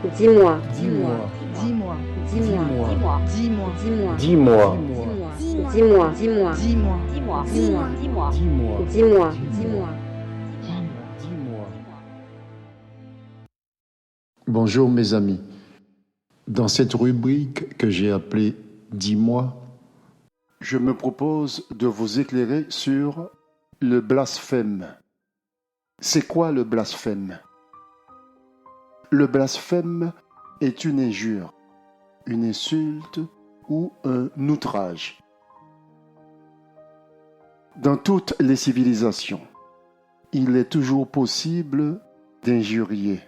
Dis-moi, Dis-moi, Dis-moi, dis-moi, dis-moi, dis-moi, dis-moi, dis-moi, dis-moi, dis-moi, dis-moi, dis-moi, dis-moi, dis-moi, dis-moi, dis-moi, dis-moi, dis-moi. dis-moi. Bonjour mes amis. Dans cette rubrique que j'ai appelée Dis-moi, je me propose de vous éclairer sur le blasphème. C'est quoi le blasphème? Le blasphème est une injure, une insulte ou un outrage. Dans toutes les civilisations, il est toujours possible d'injurier,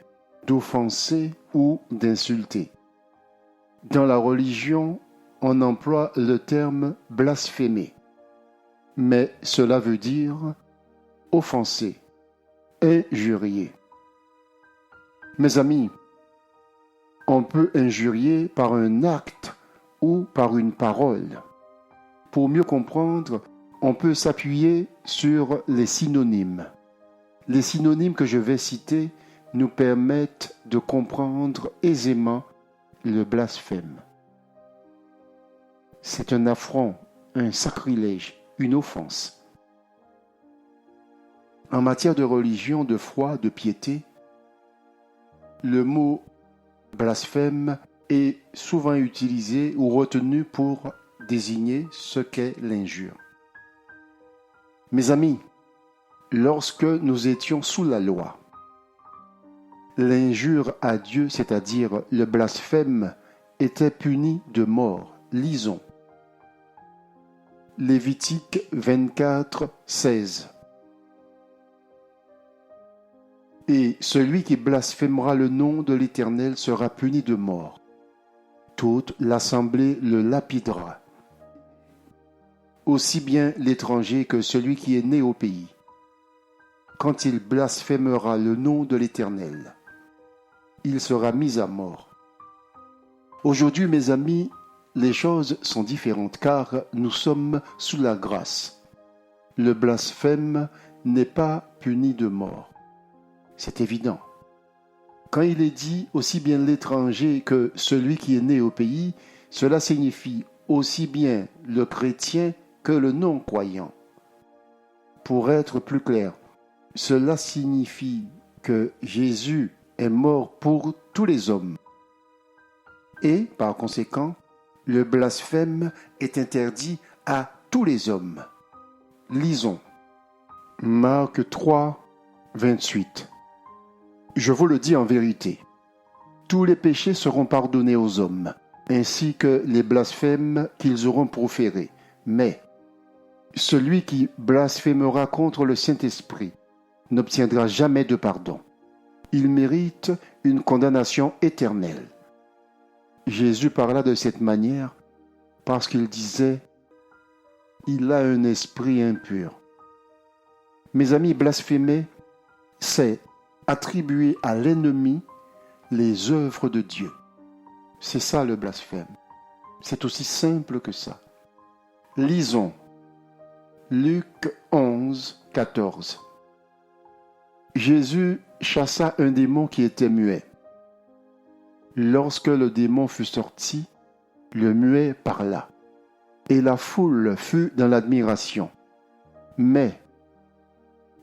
d'offenser ou d'insulter. Dans la religion, on emploie le terme blasphémer, mais cela veut dire offenser, injurier. Mes amis, on peut injurier par un acte ou par une parole. Pour mieux comprendre, on peut s'appuyer sur les synonymes. Les synonymes que je vais citer nous permettent de comprendre aisément le blasphème. C'est un affront, un sacrilège, une offense. En matière de religion, de foi, de piété, le mot blasphème est souvent utilisé ou retenu pour désigner ce qu'est l'injure. Mes amis, lorsque nous étions sous la loi, l'injure à Dieu, c'est-à-dire le blasphème, était puni de mort. Lisons. Lévitique 24, 16. Et celui qui blasphémera le nom de l'Éternel sera puni de mort. Toute l'assemblée le lapidera. Aussi bien l'étranger que celui qui est né au pays, quand il blasphémera le nom de l'Éternel, il sera mis à mort. Aujourd'hui, mes amis, les choses sont différentes car nous sommes sous la grâce. Le blasphème n'est pas puni de mort. C'est évident. Quand il est dit aussi bien l'étranger que celui qui est né au pays, cela signifie aussi bien le chrétien que le non-croyant. Pour être plus clair, cela signifie que Jésus est mort pour tous les hommes. Et, par conséquent, le blasphème est interdit à tous les hommes. Lisons. Marc 3, 28. Je vous le dis en vérité, tous les péchés seront pardonnés aux hommes, ainsi que les blasphèmes qu'ils auront proférés. Mais celui qui blasphémera contre le Saint-Esprit n'obtiendra jamais de pardon. Il mérite une condamnation éternelle. Jésus parla de cette manière parce qu'il disait « Il a un esprit impur ». Mes amis, blasphémer, c'est attribuer à l'ennemi les œuvres de Dieu. C'est ça le blasphème. C'est aussi simple que ça. Lisons Luc 11, 14. Jésus chassa un démon qui était muet. Lorsque le démon fut sorti, le muet parla, et la foule fut dans l'admiration. Mais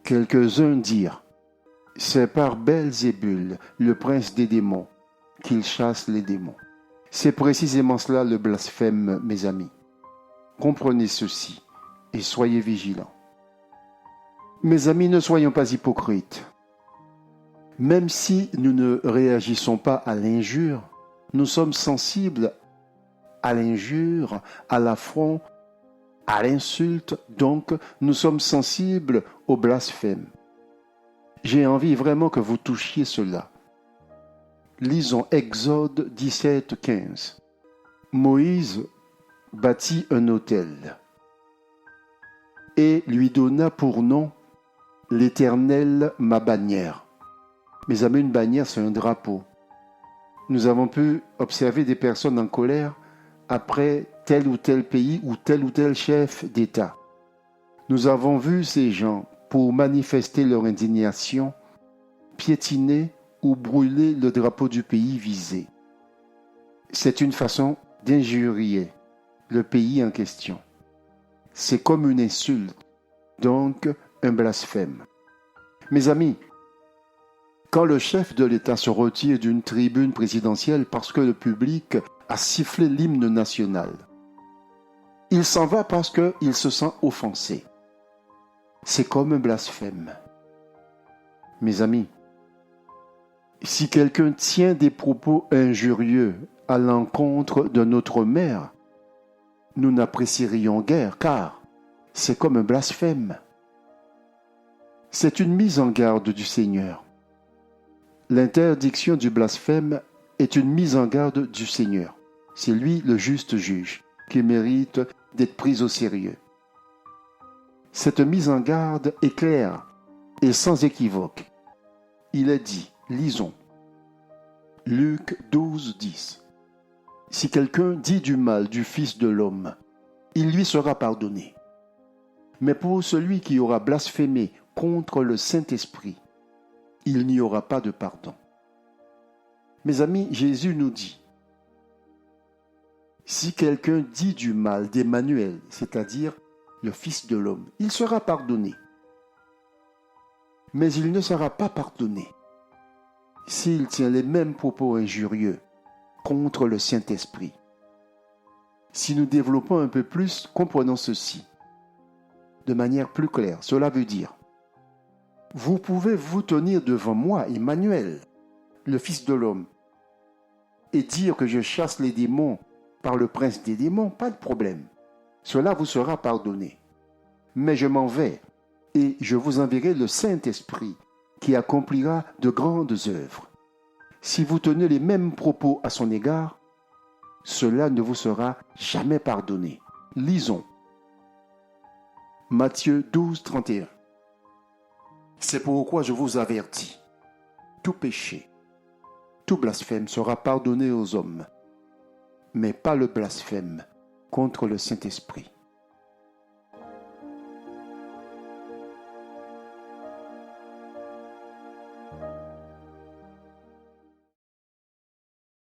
quelques-uns dirent, c'est par Belzébul, le prince des démons, qu'il chasse les démons. C'est précisément cela le blasphème, mes amis. Comprenez ceci et soyez vigilants. Mes amis, ne soyons pas hypocrites. Même si nous ne réagissons pas à l'injure, nous sommes sensibles à l'injure, à l'affront, à l'insulte, donc nous sommes sensibles au blasphème. J'ai envie vraiment que vous touchiez cela. Lisons Exode 17, 15. Moïse bâtit un autel et lui donna pour nom l'Éternel ma bannière. Mes amis, une bannière, c'est un drapeau. Nous avons pu observer des personnes en colère après tel ou tel pays ou tel chef d'État. Nous avons vu ces gens, pour manifester leur indignation, piétiner ou brûler le drapeau du pays visé. C'est une façon d'injurier le pays en question. C'est comme une insulte, donc un blasphème. Mes amis, quand le chef de l'État se retire d'une tribune présidentielle parce que le public a sifflé l'hymne national, il s'en va parce qu'il se sent offensé. C'est comme un blasphème. Mes amis, si quelqu'un tient des propos injurieux à l'encontre de notre mère, nous n'apprécierions guère, car c'est comme un blasphème. C'est une mise en garde du Seigneur. L'interdiction du blasphème est une mise en garde du Seigneur. C'est lui le juste juge qui mérite d'être pris au sérieux. Cette mise en garde est claire et sans équivoque. Il est dit, lisons, Luc 12, 10. Si quelqu'un dit du mal du Fils de l'homme, il lui sera pardonné. Mais pour celui qui aura blasphémé contre le Saint-Esprit, il n'y aura pas de pardon. Mes amis, Jésus nous dit, si quelqu'un dit du mal d'Emmanuel, c'est-à-dire le Fils de l'homme, il sera pardonné. Mais il ne sera pas pardonné s'il tient les mêmes propos injurieux contre le Saint-Esprit. Si nous développons un peu plus, comprenons ceci de manière plus claire. Cela veut dire, vous pouvez vous tenir devant moi, Emmanuel, le Fils de l'homme, et dire que je chasse les démons par le prince des démons, pas de problème. Cela vous sera pardonné. Mais je m'en vais et je vous enverrai le Saint-Esprit qui accomplira de grandes œuvres. Si vous tenez les mêmes propos à son égard, cela ne vous sera jamais pardonné. Lisons. Matthieu 12, 31. C'est pourquoi je vous avertis, tout péché, tout blasphème sera pardonné aux hommes, mais pas le blasphème contre le Saint-Esprit.